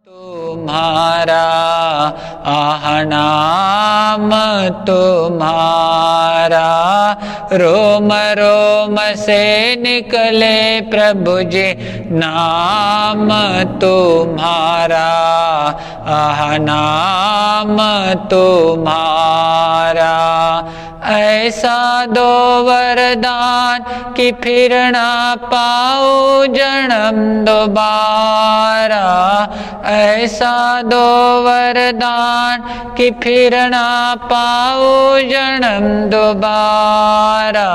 तुम्हारा आह नाम तुम्हारा, रोम रोम से निकले प्रभु जी नाम तुम्हारा, आह नाम तुम्हारा। ऐसा दो वरदान कि फिर ना पाऊं जन्म दोबारा, ऐसा दो वरदान कि फिर ना पाऊं जन्म दोबारा।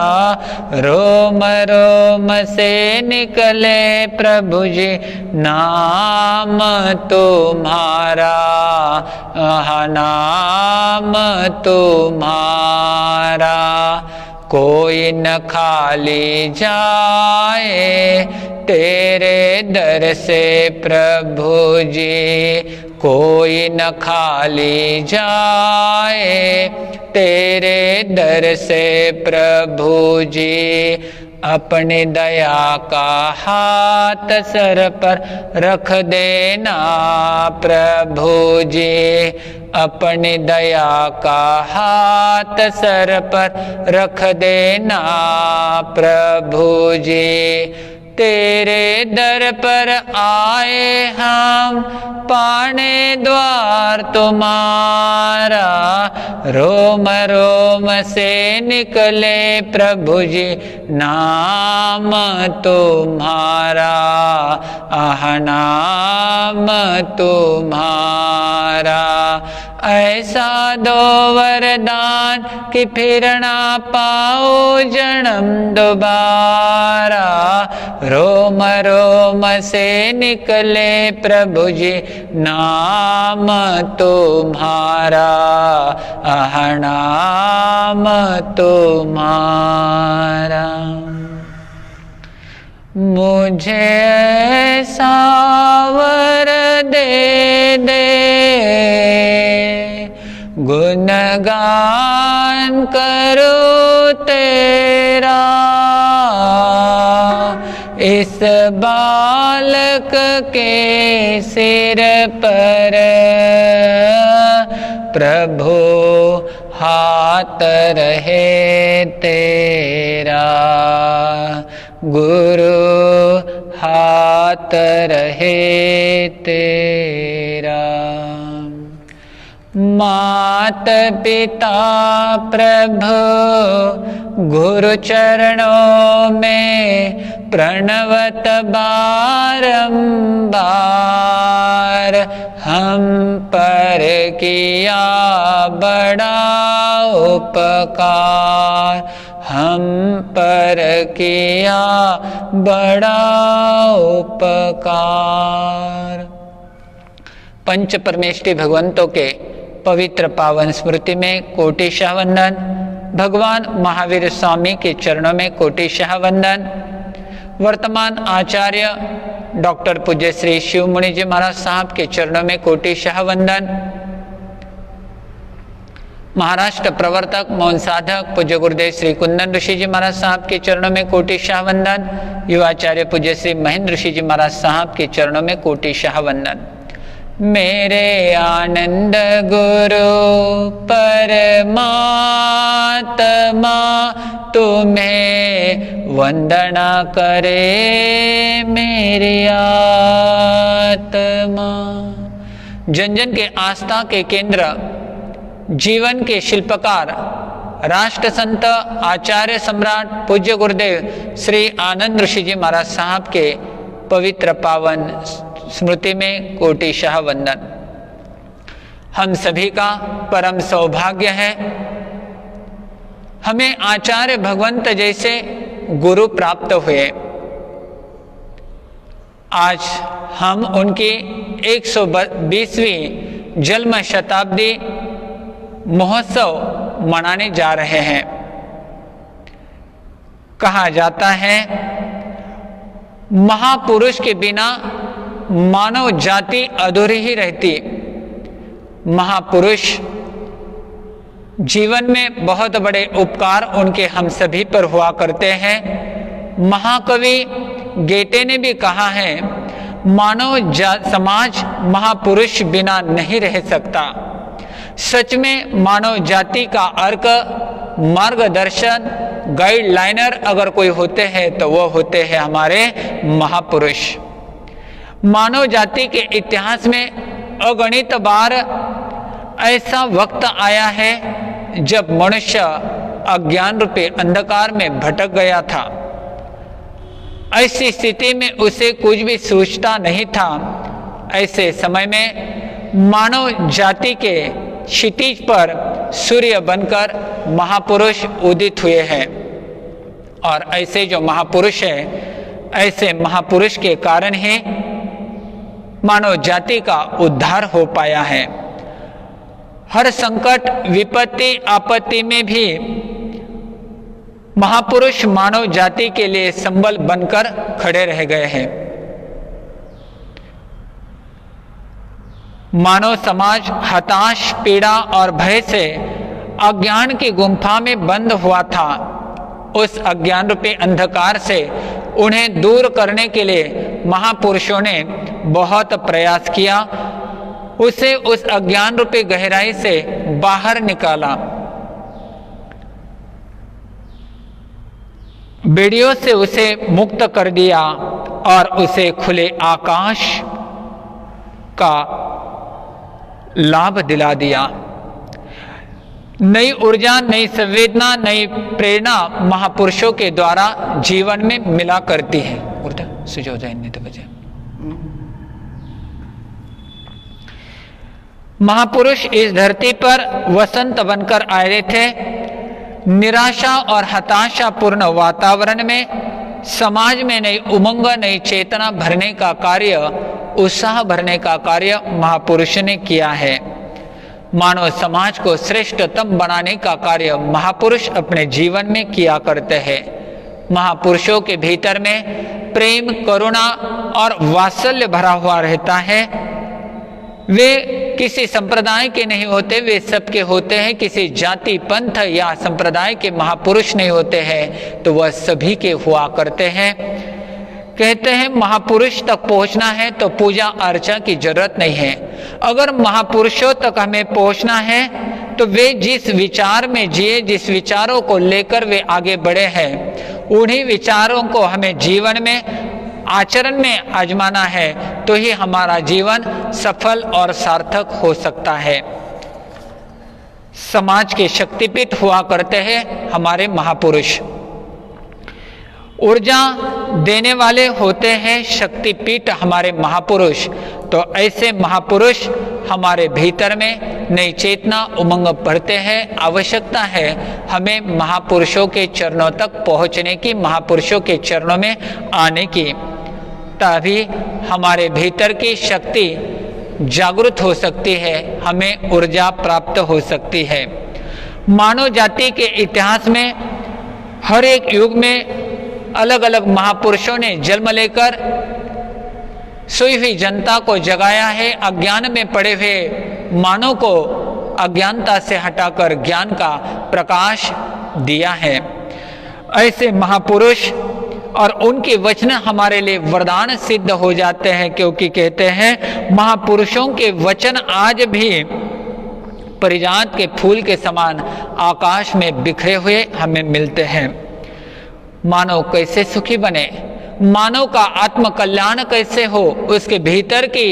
रोम रोम से निकले प्रभु जी नाम तुम्हारा, नाम तुम्हारा। कोई न खाली जाए तेरे दर से प्रभु जी, कोई न खाली जाए तेरे दर से प्रभु जी। अपनी दया का हाथ सर पर रख देना प्रभु जी, अपनी दया का हाथ सर पर रख देना प्रभु जी। तेरे दर पर आए हम पाने द्वार तुम्हारा, रोम रोम से निकले प्रभु जी नाम तुम्हारा, आह नाम तुम्हारा। ऐसा दो वरदान कि फिर ना पाओ जन्म दोबारा, रोम रोम से निकले प्रभु जी नाम तुम्हारा, आह नाम तुम्हारा। मुझे ऐसा वर दे दे गुणगान करो तेरा, इस बालक के सिर पर प्रभु हाथ रहे तेरा, गुरु हाथ रहे तेरा। मात पिता प्रभु गुरु चरणों में प्रणवत बारंबार, हम पर किया बड़ा उपकार, हम पर किया बड़ा उपकार। पंच परमेष्टि भगवंतों के पवित्र पावन स्मृति में कोटिशाह वंदन, भगवान महावीर स्वामी के चरणों में कोटिशाह वंदन। वर्तमान आचार्य डॉक्टर पूज्य श्री शिवमुनि जी महाराज साहब के चरणों में कोटिशाह वंदन। महाराष्ट्र प्रवर्तक मौन साधक पूज्य गुरुदेव श्री कुंदन ऋषि जी महाराज साहब के चरणों में कोटिशाह वंदन। युवाचार्य पूज्य श्री महेंद्र ऋषि जी महाराज साहब के चरणों में कोटिशाह वंदन। मेरे आनंद गुरु परमात्मा तुम्हें वंदना करे मेरी आत्मा। जन जन के आस्था के केंद्र, जीवन के शिल्पकार, राष्ट्र संत आचार्य सम्राट पूज्य गुरुदेव श्री आनंद ऋषि जी महाराज साहब के पवित्र पावन स्मृति में कोटिशाह वंदन। हम सभी का परम सौभाग्य है, हमें आचार्य भगवंत जैसे गुरु प्राप्त हुए। आज हम उनकी 120वीं जन्म शताब्दी महोत्सव मनाने जा रहे हैं। कहा जाता है महापुरुष के बिना मानव जाति अधूरी ही रहती। महापुरुष जीवन में बहुत बड़े उपकार उनके हम सभी पर हुआ करते हैं। महाकवि गेटे ने भी कहा है, समाज महापुरुष बिना नहीं रह सकता। सच में मानव जाति का अर्क, मार्गदर्शन, गाइडलाइनर अगर कोई होते हैं तो वो होते हैं हमारे महापुरुष। मानव जाति के इतिहास में अगणित बार ऐसा वक्त आया है जब मनुष्य अज्ञान रूपी अंधकार में भटक गया था। ऐसी स्थिति में उसे कुछ भी सूझता नहीं था। ऐसे समय में मानव जाति के क्षितिज पर सूर्य बनकर महापुरुष उदित हुए हैं, और ऐसे जो महापुरुष है, ऐसे महापुरुष के कारण ही मानव जाति का उद्धार हो पाया है। हर संकट, विपत्ति, आपत्ति में भी महापुरुष मानव जाति के लिए संबल बनकर खड़े रह गए हैं। मानव समाज हताश, पीड़ा और भय से अज्ञान की गुंफा में बंद हुआ था। उस अज्ञान रूपी अंधकार से उन्हें दूर करने के लिए महापुरुषों ने बहुत प्रयास किया, उसे उस अज्ञान रूपी गहराई से बाहर निकाला। बेड़ियों से उसे मुक्त कर दिया और उसे खुले आकाश का लाभ दिला दिया। नई ऊर्जा, नई संवेदना, नई प्रेरणा महापुरुषों के द्वारा जीवन में मिला करती है। महापुरुष इस धरती पर वसंत बनकर आए थे। निराशा और हताशापूर्ण वातावरण में समाज में नई उमंग, नई चेतना भरने का कार्य, उत्साह भरने का कार्य महापुरुष ने किया है। मानव समाज को श्रेष्ठतम बनाने का कार्य महापुरुष अपने जीवन में किया करते हैं। महापुरुषों के भीतर में प्रेम, करुणा और वात्सल्य भरा हुआ रहता है। वे किसी संप्रदाय के नहीं होते, वे सबके होते हैं। किसी जाति, पंथ या संप्रदाय के महापुरुष नहीं होते हैं, तो वह सभी के हुआ करते हैं। कहते हैं महापुरुष तक पहुंचना है तो पूजा अर्चा की जरूरत नहीं है। अगर महापुरुषों तक हमें पहुंचना है तो वे जिस विचार में जिए, जिस विचारों को लेकर वे आगे बढ़े हैं, उन्हीं विचारों को हमें जीवन में, आचरण में आजमाना है, तो ही हमारा जीवन सफल और सार्थक हो सकता है। समाज के शक्तिपीठ हुआ करते हैं हमारे महापुरुष। ऊर्जा देने वाले होते हैं शक्तिपीठ हमारे महापुरुष। तो ऐसे महापुरुष हमारे भीतर में नई चेतना, उमंग भरते हैं। आवश्यकता है हमें महापुरुषों के चरणों तक पहुंचने की, महापुरुषों के चरणों में आने की, तभी हमारे भीतर की शक्ति जागृत हो सकती है, हमें ऊर्जा प्राप्त हो सकती है। मानव जाति के इतिहास में हर एक युग में अलग अलग महापुरुषों ने जन्म लेकर सोई हुई जनता को जगाया है। अज्ञान में पड़े हुए मानव को अज्ञानता से हटाकर ज्ञान का प्रकाश दिया है। ऐसे महापुरुष और उनके वचन हमारे लिए वरदान सिद्ध हो जाते हैं, क्योंकि कहते हैं महापुरुषों के वचन आज भी परिजात के फूल के समान आकाश में बिखरे हुए हमें मिलते हैं। मानव कैसे सुखी बने, मानव का आत्म कल्याण कैसे हो, उसके भीतर की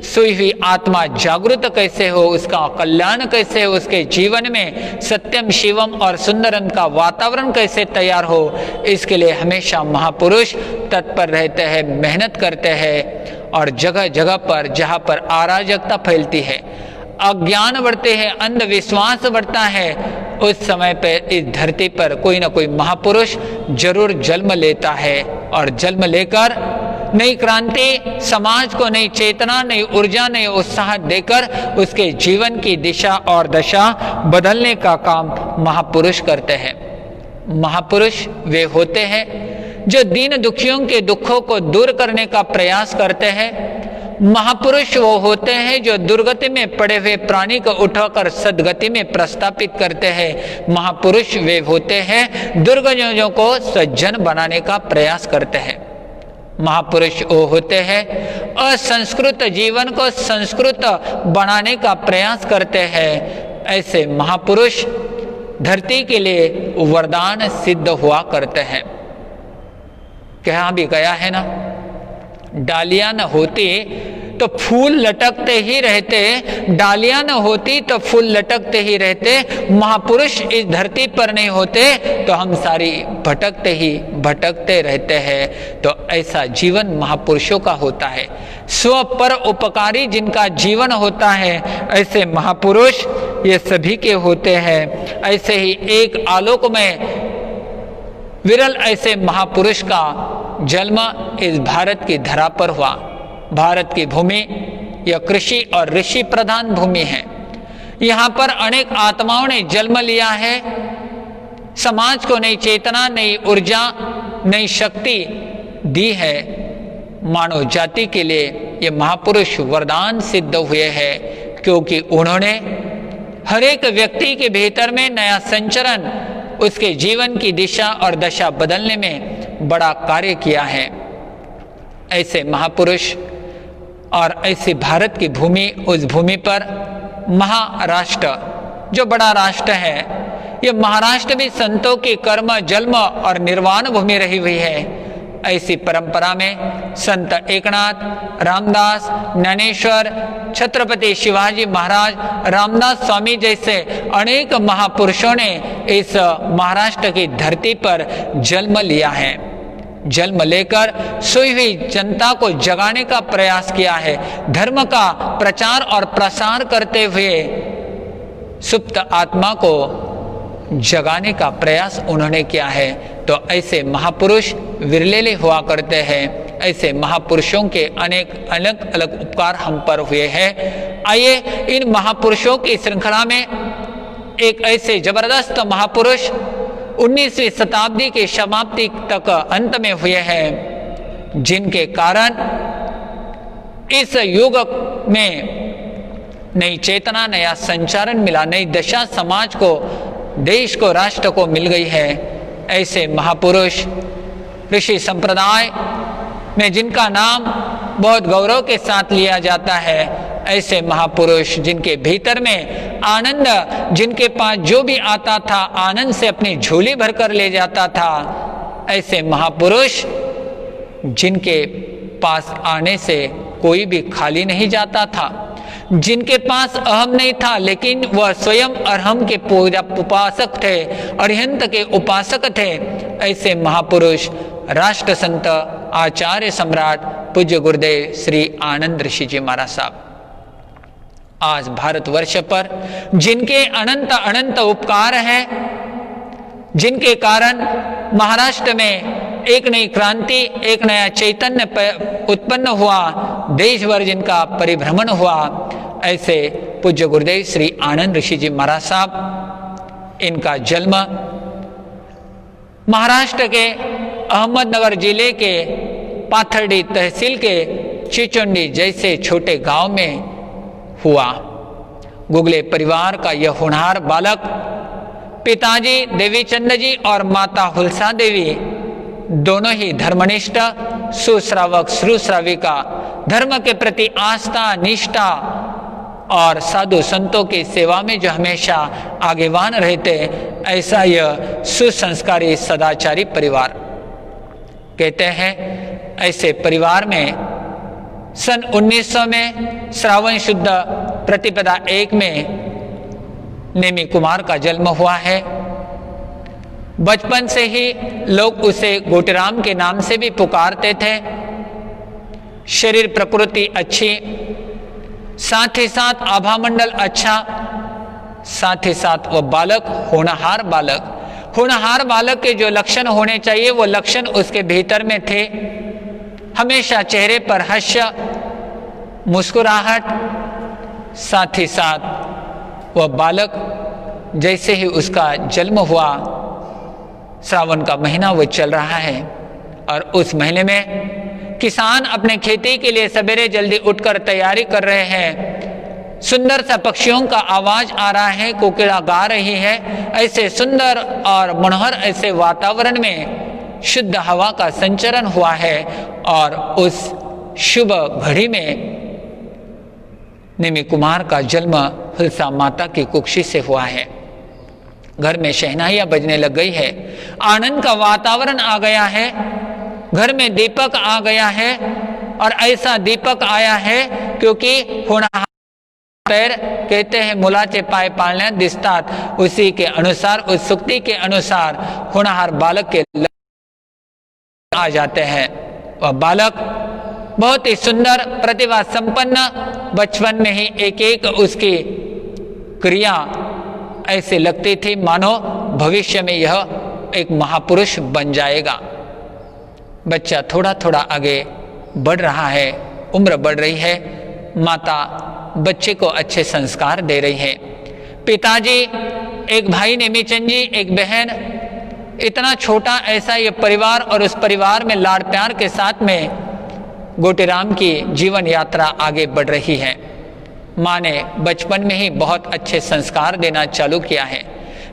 सोई हुई आत्मा जागृत कैसे हो, उसका कल्याण कैसे हो, उसके जीवन में सत्यम, शिवम और सुंदरम का वातावरण कैसे तैयार हो, इसके लिए हमेशा महापुरुष तत्पर रहते हैं, मेहनत करते हैं। और जगह जगह पर जहाँ पर अराजकता फैलती है, अज्ञान बढ़ते हैं, अंधविश्वास बढ़ता है, उस समय पे इस धरती पर कोई ना कोई महापुरुष जरूर जन्म लेता है। और जन्म लेकर नई क्रांति, समाज को नई चेतना, नई ऊर्जा, नई उत्साह देकर उसके जीवन की दिशा और दशा बदलने का काम महापुरुष करते हैं। महापुरुष वे होते हैं जो दीन दुखियों के दुखों को दूर करने का प्रयास करते हैं। महापुरुष वो होते हैं जो दुर्गति में पड़े हुए प्राणी को उठाकर सद्गति में प्रस्थापित करते हैं। महापुरुष वे होते हैं दुर्गजों को सज्जन बनाने का प्रयास करते हैं। महापुरुष वो होते हैं असंस्कृत जीवन को संस्कृत बनाने का प्रयास करते हैं। ऐसे महापुरुष धरती के लिए वरदान सिद्ध हुआ करते हैं। कहाँ भी गया है ना, डालियां न होती तो फूल लटकते ही रहते, डालियां न होती तो फूल लटकते ही रहते। महापुरुष इस धरती पर नहीं होते तो हम सारी भटकते रहते हैं। तो ऐसा जीवन महापुरुषों का होता है। स्व पर उपकारी जिनका जीवन होता है, ऐसे महापुरुष ये सभी के होते हैं। ऐसे ही एक आलोक में विरल ऐसे महापुरुष का जन्म इस भारत की धरा पर हुआ। भारत की भूमि यह कृषि और ऋषि प्रधान भूमि है। यहाँ पर अनेक आत्माओं ने जन्म लिया है। समाज को नई चेतना, नई ऊर्जा, नई शक्ति दी है। मानव जाति के लिए ये महापुरुष वरदान सिद्ध हुए हैं, क्योंकि उन्होंने हर एक व्यक्ति के भीतर में नया संचरण, उसके जीवन की दिशा और दशा बदलने में बड़ा कार्य किया है। ऐसे महापुरुष और ऐसी भारत की भूमि, उस भूमि पर महाराष्ट्र जो बड़ा राष्ट्र है, ये महाराष्ट्र भी संतों की कर्म, जन्म और निर्वाण भूमि रही हुई है। ऐसी परंपरा में संत एकनाथ, रामदास, ज्ञानेश्वर, छत्रपति शिवाजी महाराज, रामदास स्वामी जैसे अनेक महापुरुषों ने इस महाराष्ट्र की धरती पर जन्म लिया है। जन्म लेकर सोई हुई जनता को जगाने का प्रयास किया है। धर्म का प्रचार और प्रसार करते हुए सुप्त आत्मा को जगाने का प्रयास उन्होंने किया है। तो ऐसे महापुरुष विरले हुआ करते हैं। ऐसे महापुरुषों के अनेक अलग अलग उपकार हम पर हुए हैं। आइए इन महापुरुषों की श्रृंखला में एक ऐसे जबरदस्त महापुरुष 19वीं शताब्दी के समाप्ति तक अंत में हुए हैं, जिनके कारण इस युग में नई चेतना, नया संचारण मिला, नई दशा समाज को, देश को, राष्ट्र को मिल गई है। ऐसे महापुरुष ऋषि संप्रदाय में जिनका नाम बहुत गौरव के साथ लिया जाता है, ऐसे महापुरुष जिनके भीतर में आनंद, जिनके पास जो भी आता था आनंद से अपनी झोली भरकर ले जाता था, ऐसे महापुरुष जिनके पास आने से कोई भी खाली नहीं जाता था, जिनके पास अहम नहीं था लेकिन वह स्वयं अरहम के पूरा उपासक थे, अरिहंत के उपासक थे। ऐसे महापुरुष राष्ट्र संत आचार्य सम्राट पूज्य गुरुदेव श्री आनंद ऋषि जी महाराज साहब आज भारतवर्ष पर जिनके अनंत अनंत उपकार है, जिनके कारण महाराष्ट्र में एक नई क्रांति, एक नया चैतन्य उत्पन्न हुआ, देश भर जिनका परिभ्रमण हुआ, ऐसे पूज्य गुरुदेव श्री आनंद ऋषि जी महाराज साहब, इनका जन्म महाराष्ट्र के अहमदनगर जिले के पाथर्डी तहसील के चिचोंडी जैसे छोटे गांव में हुआ। गुगले परिवार का यह होनहार बालक पिताजी देवीचंद जी और माता हुलसा देवी दोनों ही धर्मनिष्ठ, सुश्रावक, श्रुश्राविका, धर्म के प्रति आस्था, निष्ठा और साधु संतों की सेवा में जो हमेशा आगेवान रहते, ऐसा यह सुसंस्कारी सदाचारी परिवार कहते हैं। ऐसे परिवार में सन 1900 में श्रावण शुद्ध प्रतिपदा 1 में नेमी कुमार का जन्म हुआ है। बचपन से ही लोग उसे गोटीराम के नाम से भी पुकारते थे। शरीर प्रकृति अच्छी, साथ ही साथ आभामंडल अच्छा, साथ ही साथ वह बालक होनहार बालक, होनहार बालक के जो लक्षण होने चाहिए वो लक्षण उसके भीतर में थे। हमेशा चेहरे पर हास्य, मुस्कुराहट, साथ ही साथ वह बालक जैसे ही उसका जन्म हुआ, श्रावण का महीना वो चल रहा है और उस महीने में किसान अपने खेती के लिए सवेरे जल्दी उठकर तैयारी कर रहे हैं। सुंदर सा पक्षियों का आवाज आ रहा है, कोकिला गा रही है। ऐसे सुंदर और मनोहर ऐसे वातावरण में शुद्ध हवा का संचरण हुआ है और उस शुभ घड़ी में निमि कुमार का जन्म हुलसा माता की कुक्षी से हुआ है। घर में शहनाइयां बजने लग गई है, आनंद का वातावरण आ गया है, घर में दीपक आ गया है। और ऐसा दीपक आया है क्योंकि होनहार पैर कहते हैं मुलाचे पाए पालने दिस्तात, उसी के अनुसार, उस सुक्ति के अनुसार होनहार बालक के आ जाते हैं। वह बालक बहुत ही सुंदर प्रतिभा संपन्न, बचपन में ही एक एक उसकी क्रिया ऐसे लगती थी मानो भविष्य में यह एक महापुरुष बन जाएगा। बच्चा थोड़ा थोड़ा आगे बढ़ रहा है, उम्र बढ़ रही है, माता बच्चे को अच्छे संस्कार दे रही है। पिताजी, एक भाई नेमीचंद जी, एक बहन, इतना छोटा ऐसा ये परिवार, और उस परिवार में लाड़ प्यार के साथ में गोटेराम की जीवन यात्रा आगे बढ़ रही है। माँ ने बचपन में ही बहुत अच्छे संस्कार देना चालू किया है,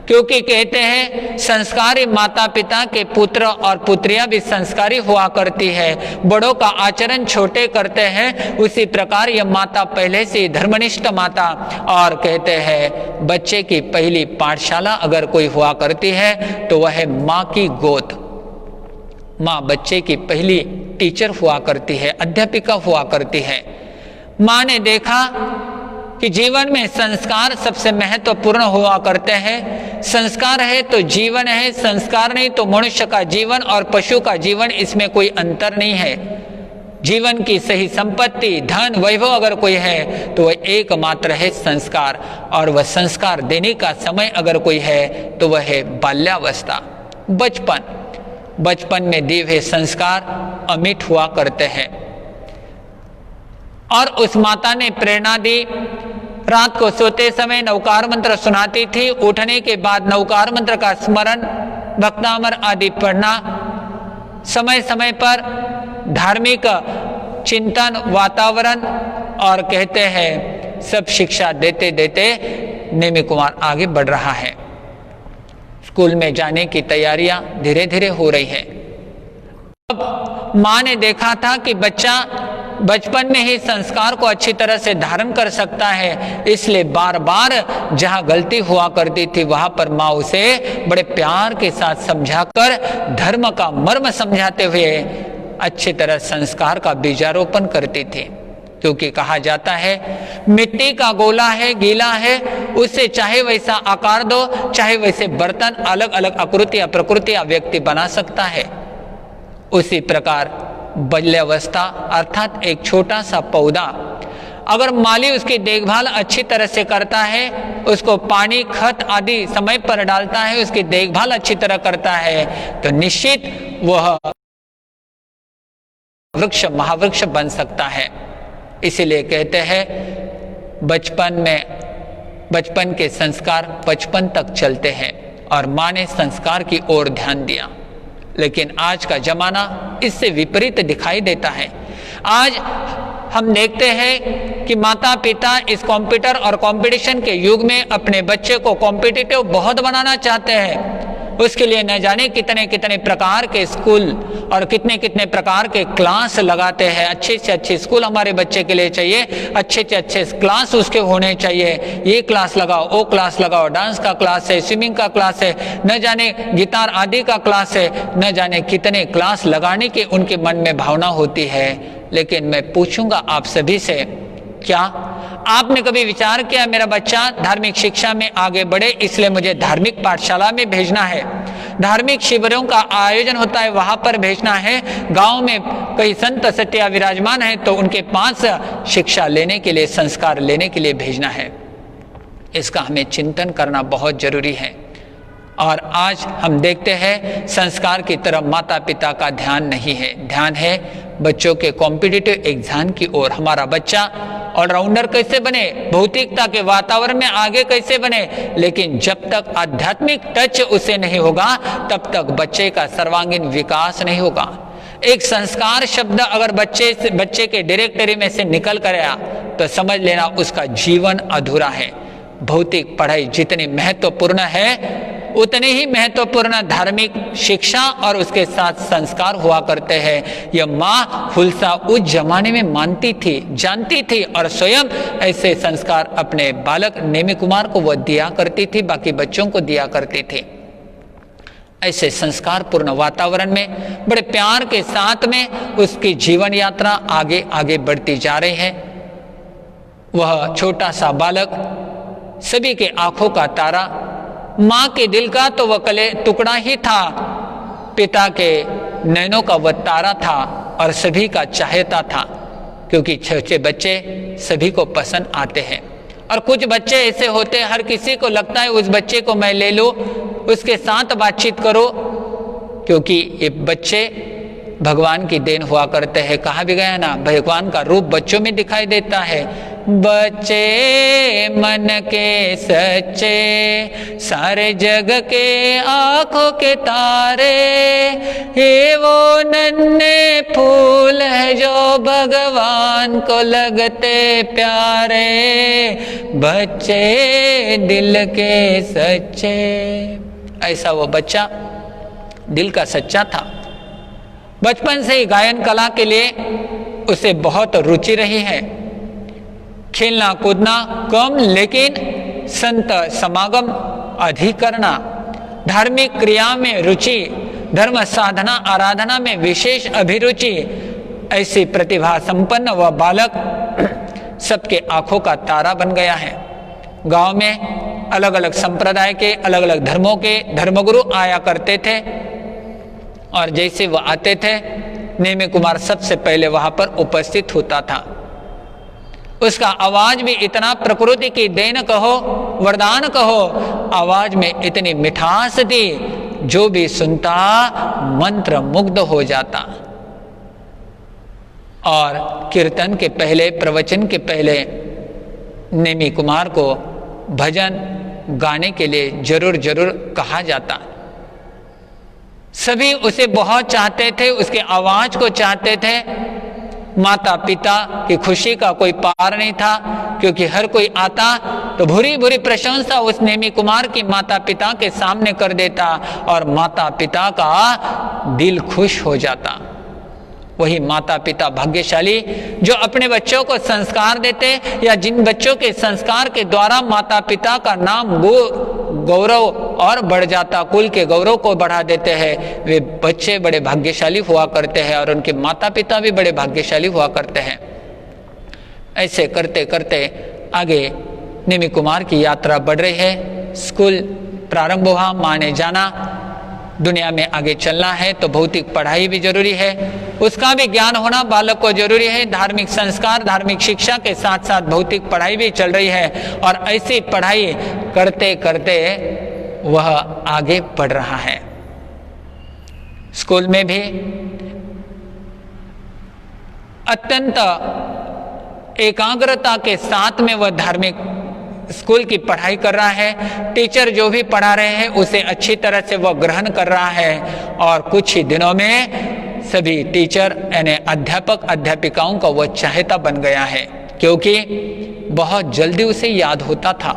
क्योंकि कहते हैं संस्कारी माता पिता के पुत्र और पुत्रियां भी संस्कारी हुआ करती है। बड़ों का आचरण छोटे करते हैं, उसी प्रकार यह माता पहले से धर्मनिष्ठ माता, और कहते हैं बच्चे की पहली पाठशाला अगर कोई हुआ करती है तो वह है माँ की गोद। माँ बच्चे की पहली टीचर हुआ करती है, अध्यापिका हुआ करती है। माँ ने देखा कि जीवन में संस्कार सबसे महत्वपूर्ण हुआ करते हैं। संस्कार है तो जीवन है, संस्कार नहीं तो मनुष्य का जीवन और पशु का जीवन, इसमें कोई अंतर नहीं है। जीवन की सही संपत्ति, धन, वैभव अगर कोई है तो वह एकमात्र है संस्कार, और वह संस्कार देने का समय अगर कोई है तो वह है बाल्यावस्था, बचपन। बचपन में दिए हुए संस्कार अमिट हुआ करते हैं। और उस माता ने प्रेरणा दी, रात को सोते समय नवकार मंत्र सुनाती थी, उठने के बाद नवकार मंत्र का स्मरण, भक्तामर आदि पढ़ना, समय समय पर धार्मिक चिंतन, वातावरण, और कहते हैं सब शिक्षा देते देते नेमी कुमार आगे बढ़ रहा है। स्कूल में जाने की तैयारियां धीरे धीरे हो रही है। अब माँ ने देखा था कि बच्चा बचपन में ही संस्कार को अच्छी तरह से धारण कर सकता है, इसलिए बार बार जहां गलती हुआ करती थी वहां पर माँ उसे बड़े प्यार के साथ समझाकर, धर्म का मर्म समझाते हुए अच्छी तरह संस्कार का बीजारोपण करती थी। क्योंकि कहा जाता है मिट्टी का गोला है, गीला है, उसे चाहे वैसा आकार दो, चाहे वैसे बर्तन, अलग अलग आकृतियां प्रकृतियां व्यक्ति बना सकता है। उसी प्रकार बाल्यावस्था अर्थात एक छोटा सा पौधा, अगर माली उसकी देखभाल अच्छी तरह से करता है, उसको पानी, खत आदि समय पर डालता है, उसकी देखभाल अच्छी तरह करता है, तो निश्चित वह वृक्ष, महावृक्ष बन सकता है। इसीलिए कहते हैं बचपन के संस्कार बचपन तक चलते हैं, और माँ ने संस्कार की ओर ध्यान दिया। लेकिन आज का जमाना इससे विपरीत दिखाई देता है। आज हम देखते हैं कि माता पिता इस कंप्यूटर और कंपटीशन के युग में अपने बच्चे को कॉम्पिटिटिव बहुत बनाना चाहते हैं। उसके लिए न जाने कितने कितने प्रकार के स्कूल और कितने कितने प्रकार के क्लास लगाते हैं। अच्छे से अच्छे स्कूल हमारे बच्चे के लिए चाहिए, अच्छे से अच्छे क्लास उसके होने चाहिए। ये क्लास लगाओ, वो क्लास लगाओ, डांस का क्लास है, स्विमिंग का क्लास है, न जाने गिटार आदि का क्लास है, न जाने कितने क्लास लगाने की उनके मन में भावना होती है। लेकिन मैं पूछूंगा आप सभी से, क्या आपने कभी विचार किया मेरा बच्चा धार्मिक शिक्षा में आगे बढ़े, इसलिए मुझे धार्मिक पाठशाला में भेजना है, धार्मिक शिविरों का आयोजन होता है वहां पर भेजना है, गांव में कई संत सत्या विराजमान है तो उनके पास शिक्षा लेने के लिए, संस्कार लेने के लिए भेजना है? इसका हमें चिंतन करना बहुत जरूरी है। और आज हम देखते हैं संस्कार की तरफ माता पिता का ध्यान नहीं है, ध्यान है बच्चों के कॉम्पिटिटिव एग्जाम की ओर। हमारा बच्चा ऑलराउंडर कैसे बने, भौतिकता के वातावरण में आगे कैसे बने, लेकिन जब तक आध्यात्मिक टच उसे नहीं होगा तब तक बच्चे का सर्वांगीण विकास नहीं होगा। एक संस्कार शब्द अगर बच्चे के डायरेक्टरी में से निकल कर आया तो समझ लेना उसका जीवन अधूरा है। भौतिक पढ़ाई जितनी महत्वपूर्ण है उतने ही महत्वपूर्ण धार्मिक शिक्षा और उसके साथ संस्कार हुआ करते हैं। यह माँ हुलसा उस जमाने में मानती थी, जानती थी और स्वयं ऐसे संस्कार अपने बालक नेमी कुमार को वह दिया करती थी, बाकी बच्चों को दिया करती थी। ऐसे संस्कार पूर्ण वातावरण में बड़े प्यार के साथ में उसकी जीवन यात्रा आगे आगे बढ़ती जा रही है। वह छोटा सा बालक सभी के आंखों का तारा, माँ के दिल का तो वह कले टुकड़ा ही था, पिता के नैनों का वह तारा था और सभी का चाहता था, क्योंकि छोटे बच्चे सभी को पसंद आते हैं। और कुछ बच्चे ऐसे होते हैं, हर किसी को लगता है उस बच्चे को मैं ले लूं, उसके साथ बातचीत करो, क्योंकि ये बच्चे भगवान की देन हुआ करते हैं। कहा भी गया ना, भगवान का रूप बच्चों में दिखाई देता है। बच्चे मन के सच्चे, सारे जग के आंखों के तारे, ये वो नन्हे फूल है जो भगवान को लगते प्यारे, बच्चे दिल के सच्चे। ऐसा वो बच्चा दिल का सच्चा था। बचपन से ही गायन कला के लिए उसे बहुत रुचि रही है। खेलना कूदना कम, लेकिन संत समागम अधिक करना, धार्मिक क्रिया में रुचि, धर्म साधना आराधना में विशेष अभिरुचि, ऐसी प्रतिभा संपन्न वह बालक सबके आंखों का तारा बन गया है। गांव में अलग अलग संप्रदाय के, अलग अलग धर्मों के धर्मगुरु आया करते थे, और जैसे वह आते थे नेमी कुमार सबसे पहले वहां पर उपस्थित होता था। उसका आवाज भी इतना प्रकृति की देन कहो, वरदान कहो, आवाज में इतनी मिठास थी, जो भी सुनता मंत्र मुग्ध हो जाता। और कीर्तन के पहले, प्रवचन के पहले नेमी कुमार को भजन गाने के लिए जरूर जरूर कहा जाता। सभी उसे बहुत चाहते थे, उसके आवाज को चाहते थे। माता पिता की खुशी का कोई पार नहीं था, क्योंकि हर कोई आता तो भूरी भूरी प्रशंसा उस नेमी कुमार की माता पिता के सामने कर देता, और माता पिता का दिल खुश हो जाता। वही माता पिता भाग्यशाली जो अपने बच्चों को संस्कार देते, या जिन बच्चों के संस्कार के द्वारा माता पिता का नाम गौरव और बढ़ जाता, कुल के गौरव को बढ़ा देते हैं, वे बच्चे बड़े भाग्यशाली हुआ करते हैं, और उनके माता पिता भी बड़े भाग्यशाली हुआ करते हैं। ऐसे करते करते आगे नेमी कुमार की यात्रा बढ़ रही है। स्कूल प्रारंभ हुआ, माँ ने जाना दुनिया में आगे चलना है तो भौतिक पढ़ाई भी जरूरी है, उसका भी ज्ञान होना बालक को जरूरी है। धार्मिक संस्कार, धार्मिक शिक्षा के साथ साथ भौतिक पढ़ाई भी चल रही है, और ऐसी पढ़ाई करते करते वह आगे बढ़ रहा है। स्कूल में भी अत्यंत एकाग्रता के साथ में वह धार्मिक स्कूल की पढ़ाई कर रहा है। टीचर जो भी पढ़ा रहे हैं उसे अच्छी तरह से वह ग्रहण कर रहा है, और कुछ ही दिनों में सभी टीचर यानी अध्यापक अध्यापिकाओं का वह चाहता बन गया है, क्योंकि बहुत जल्दी उसे याद होता था।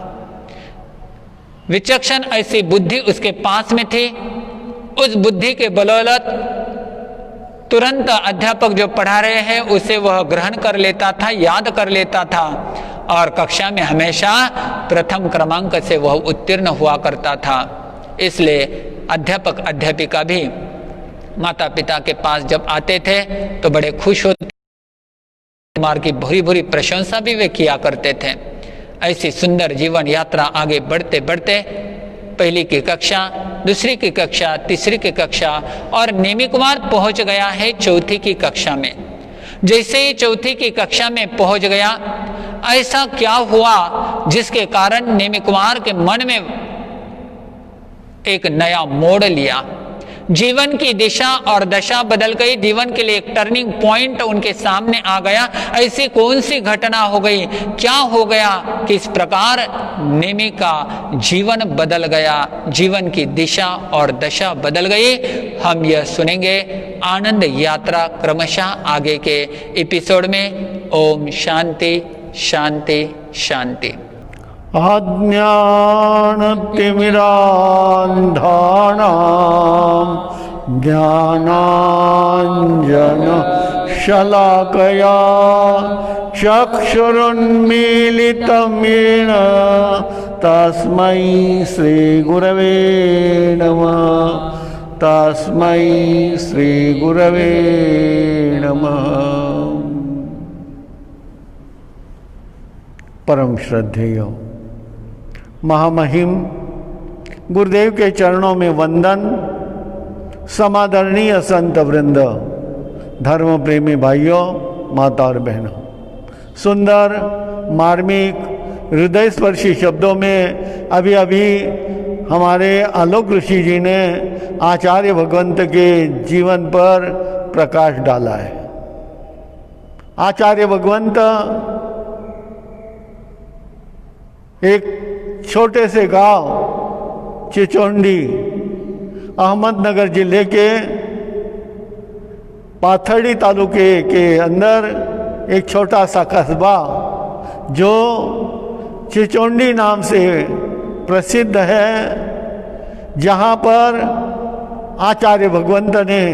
विचक्षण ऐसी बुद्धि उसके पास में थी। उस बुद्धि के बदौलत तुरंत अध्यापक जो पढ़ा रहे हैं उसे वह ग्रहण कर लेता था, याद कर लेता था, और कक्षा में हमेशा प्रथम क्रमांक से वह उत्तीर्ण हुआ करता था। इसलिए अध्यापक अध्यापिका भी माता पिता के पास जब आते थे तो बड़े खुश होते, कुमार की भूरी भूरी प्रशंसा भी वे किया करते थे। ऐसी सुंदर जीवन यात्रा आगे बढ़ते बढ़ते पहली की कक्षा, दूसरी की कक्षा, तीसरी की कक्षा, और नेमी कुमार पहुंच गया है चौथी की कक्षा में। जैसे ही चौथी की कक्षा में पहुंच गया, ऐसा क्या हुआ जिसके कारण नेमी कुमार के मन में एक नया मोड़ लिया। जीवन की दिशा और दशा बदल गई, जीवन के लिए एक टर्निंग पॉइंट उनके सामने आ गया। ऐसी कौन सी घटना हो गई, क्या हो गया कि इस प्रकार नेमी का जीवन बदल गया, जीवन की दिशा और दशा बदल गई। हम यह सुनेंगे आनंद यात्रा क्रमशः आगे के एपिसोड में। ओम शांति शांति शांति। अज्ञानतिमिरान्धानां ज्ञानाञ्जनशलाकया चक्षुरुन्मीलितं येन तस्मै श्रीगुरवे नमः। तस्मै श्रीगुरवे नमः। परम श्रद्धेय महामहिम गुरुदेव के चरणों में वंदन। समादरणीय संत वृंद, धर्म प्रेमी भाइयों, माता और बहनों, सुंदर मार्मिक हृदय स्पर्शी शब्दों में अभी अभी हमारे आलोक ऋषि जी ने आचार्य भगवंत के जीवन पर प्रकाश डाला है। आचार्य भगवंत एक छोटे से गांव चिचोंडी, अहमदनगर जिले के पाथर्डी तालुके के अंदर एक छोटा सा कस्बा जो चिचोंडी नाम से प्रसिद्ध है, जहाँ पर आचार्य भगवंत ने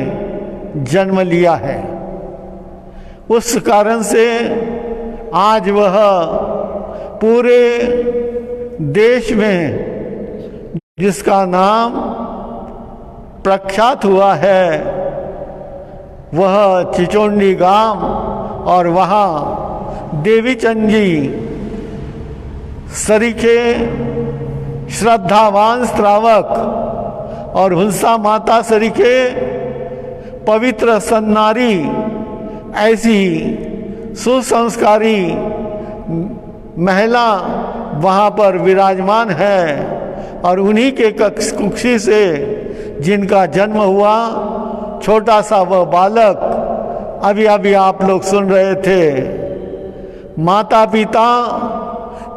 जन्म लिया है। उस कारण से आज वह पूरे देश में जिसका नाम प्रख्यात हुआ है वह चिचोंडी गांव, और वहाँ देवीचंद जी सरीखे श्रद्धावान श्रावक और हुलसा माता सरीखे पवित्र सन्नारी ऐसी सुसंस्कारी महिला वहाँ पर विराजमान है। और उन्हीं के कुक्षी से जिनका जन्म हुआ, छोटा सा वह बालक अभी अभी आप लोग सुन रहे थे। माता पिता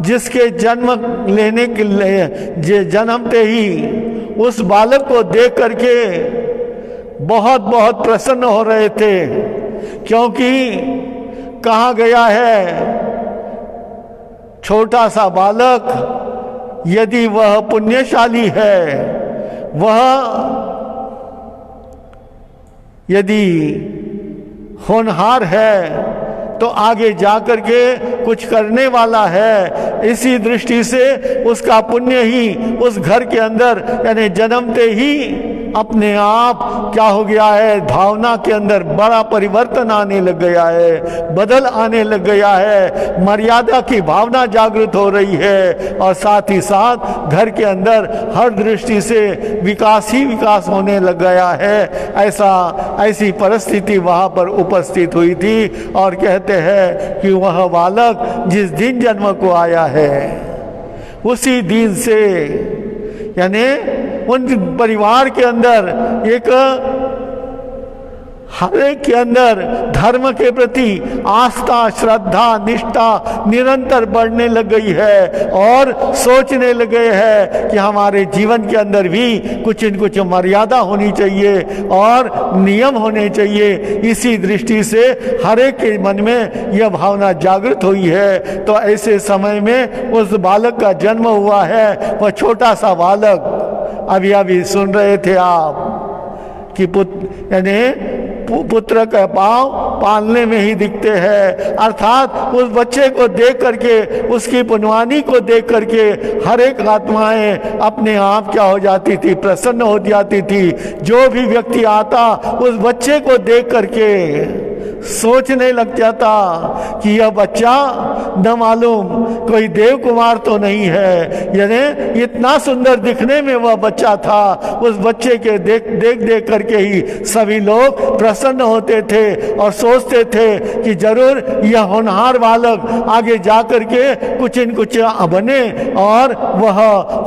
जिसके जन्म लेने के लिए जन्मते ही उस बालक को देख करके बहुत बहुत प्रसन्न हो रहे थे, क्योंकि कहा गया है छोटा सा बालक यदि वह पुण्यशाली है, वह यदि होनहार है तो आगे जाकर के कुछ करने वाला है। इसी दृष्टि से उसका पुण्य ही उस घर के अंदर यानी जन्मते ही अपने आप क्या हो गया है, भावना के अंदर बड़ा परिवर्तन आने लग गया है, बदल आने लग गया है, मर्यादा की भावना जागृत हो रही है और साथ ही साथ घर के अंदर हर दृष्टि से विकास ही विकास होने लग गया है। ऐसी परिस्थिति वहाँ पर उपस्थित हुई थी और कहते हैं कि वह बालक जिस दिन जन्म को आया है उसी दिन से यानी उन परिवार के अंदर एक हर एक के अंदर धर्म के प्रति आस्था, श्रद्धा, निष्ठा निरंतर बढ़ने लग गई है और सोचने लगे हैं कि हमारे जीवन के अंदर भी कुछ न कुछ मर्यादा होनी चाहिए और नियम होने चाहिए। इसी दृष्टि से हर एक के मन में यह भावना जागृत हुई है। तो ऐसे समय में उस बालक का जन्म हुआ है। वह छोटा सा बालक अभी अभी सुन रहे थे आप कि पुत्र का पांव पालने में ही दिखते हैं, अर्थात उस बच्चे को देख करके, उसकी पुनवानी को देख करके हर एक आत्माएं अपने आप क्या हो जाती थी, प्रसन्न हो जाती थी। जो भी व्यक्ति आता उस बच्चे को देख करके सोचने लग जाता कि यह बच्चा न मालूम कोई देव कुमार तो नहीं है, यानी इतना सुंदर दिखने में वह बच्चा था। उस बच्चे के देख करके ही सभी लोग प्रसन्न होते थे और सोचते थे कि जरूर यह होनहार बालक आगे जाकर के कुछ न कुछ बने और वह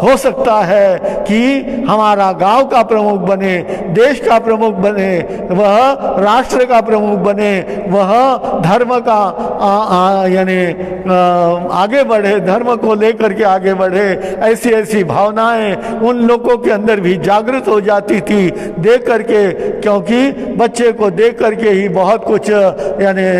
हो सकता है कि हमारा गांव का प्रमुख बने, देश का प्रमुख बने, वह राष्ट्र का प्रमुख बने। वह धर्म का यानी आगे बढ़े, धर्म को लेकर के आगे बढ़े, ऐसी ऐसी भावनाएं उन लोगों के अंदर भी जागृत हो जाती थी देख करके, क्योंकि बच्चे को देख करके ही बहुत कुछ यानी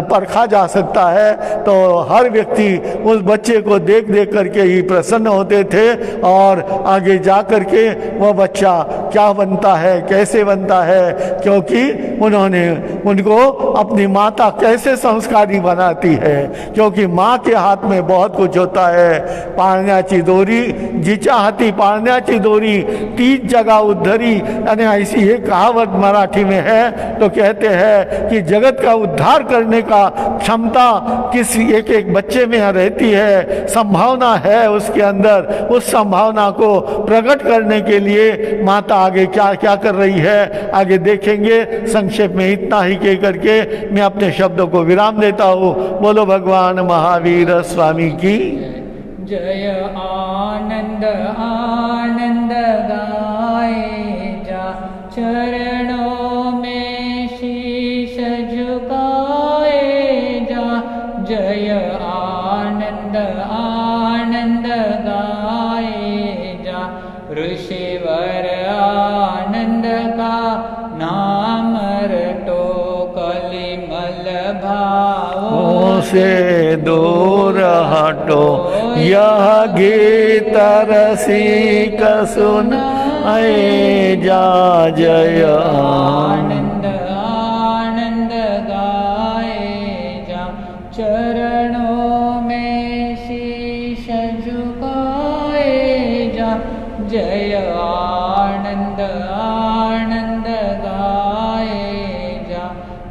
परखा जा सकता है। तो हर व्यक्ति उस बच्चे को देख देख करके ही प्रसन्न होते थे और आगे जा करके वह बच्चा क्या बनता है, कैसे बनता है, क्योंकि उन्होंने उनको अपनी माता कैसे संस्कारी बनाती है, क्योंकि माँ के हाथ में बहुत कुछ होता है। पाळण्याची दोरी जिच्या हाती पाळण्याची दोरी तीच जगा उद्धरी, यानी ऐसी एक कहावत मराठी में है। तो कहते हैं कि जगत का उद्धार करने का क्षमता किसी एक एक बच्चे में रहती है, संभावना है उसके अंदर। उस संभावना को प्रकट करने के लिए माता आगे क्या क्या कर रही है आगे देखेंगे। संक्षेप में इतना ही कह करके मैं अपने शब्दों को विराम देता हूँ। बोलो भगवान महावीर स्वामी की जय। आनंद आनंद गाए जा, चरणों में शीश झुकाए जा। जय आनंद आनंद गाए जा, ऋषिवर आनंद का नाम रटो, कलिमल भावों से दूर हटो, यह गीत रसिक सुनाए जा। जय आनंद आनंद गाए जा, चरणों में शीश झुकाए जा। जय आनंद आनंद गाए जा।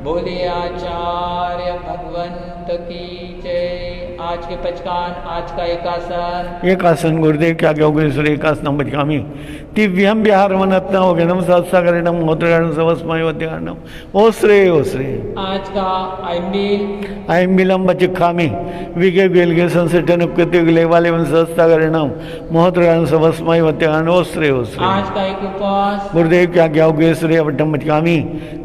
बोलिए आचार्य भगवंत की जय। आज के पचकान, आज का एकासन। एकासन गुरुदेव क्या योगेश्वर एकासनम बचकामी दिव्यम विहार वनत्न ओगनम सत्सागरणम मोत्रगणम सवस्मयोद्यानम ओश्रे ओश्रे। आज का आइम्बिलम बचकामी विगे गेलगे संसेटन उपकृति लेवाले वन सत्सागरणम मोत्रगणम सवस्मयोद्यानम ओश्रे ओश्रे। आज का एक उपवास गुरुदेव क्या योगेश्वर अवड्डम बचकामी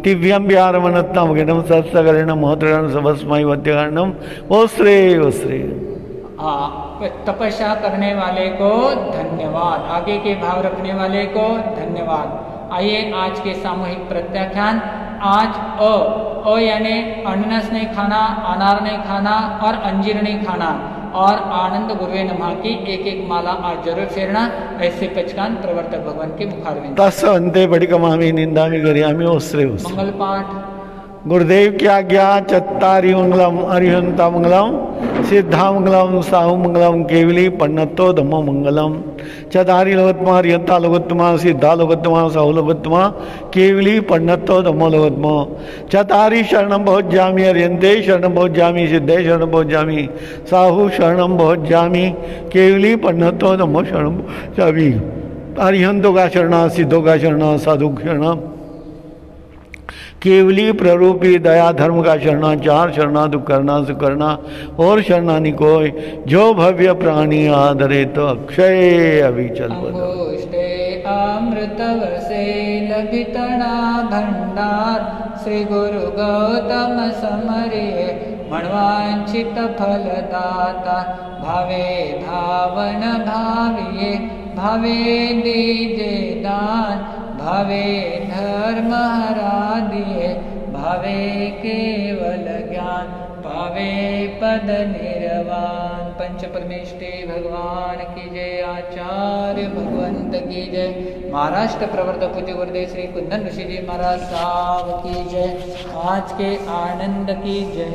दिव्यम विहार वनत्न ओगनम सत्सागरणम मोत्रगणम सवस्मयोद्यानम ओश्रे ओश्रे। तपस्या करने वाले को धन्यवाद, आगे के भाव रखने वाले को धन्यवाद। आइए आज के सामूहिक प्रत्याख्यान। आज अ यानी अननस नहीं खाना, अनार नहीं खाना और अंजीर नहीं खाना, और आनंद गुरुवे नमः की एक एक माला आज जरूर फेरना। ऐसे पचकान प्रवर्तक भगवान के मुखारविंद। तस् अंते बड़िकमामी निंदामी गरियामी ओश्रे ओश्रे। मंगल पाठ। गुरुदेव की आज्ञा। चत्तारि मंगलम अरिहंता मंगलम सिद्धा मंगलम साहु मंगलम केवली पन्नतो धम्मो मंगलम। चतारि लोकोत्तमा अरिहंता लोकोत्तमा सिद्धा लोकोत्तमा साहु लोकोत्तमा केवली पन्नतो धम्मो लोकोत्तमा। चतारि शरणम भोज्यामि अरिहंते शरणम भोज्यामि सिद्धे शरणम भोज्यामि साहु शरणम भोज्यामि केवली पन्नतो धम्मो शरणम भोज्यामि। अरिहंतों का शरणा, सिद्धों का शरणा, साधु शरणा, केवली प्ररूपी दया धर्म का शरणा, चार शरणा दुख करना सुख करना और शरणानी कोई। जो भव्य प्राणी आदरे तो अक्षय अविचल अंगुष्ठे अमृत वर्षे लभितणा भंडार, श्री गुरु गौतम समरे मनवांचित फलदाता। भावे भावन भाविये भावे दीजे दान, भावे धर्म हरा दिए भावे केवल ज्ञान, पावे पद निर्वाण। पंच परमेष्टि भगवान की जय। आचार्य भगवंत की जय। महाराष्ट्र प्रवर्तक पूज्य गुरुदेव श्री कुंदन ऋषि जी महाराज साहब की जय। आज के आनंद की जय।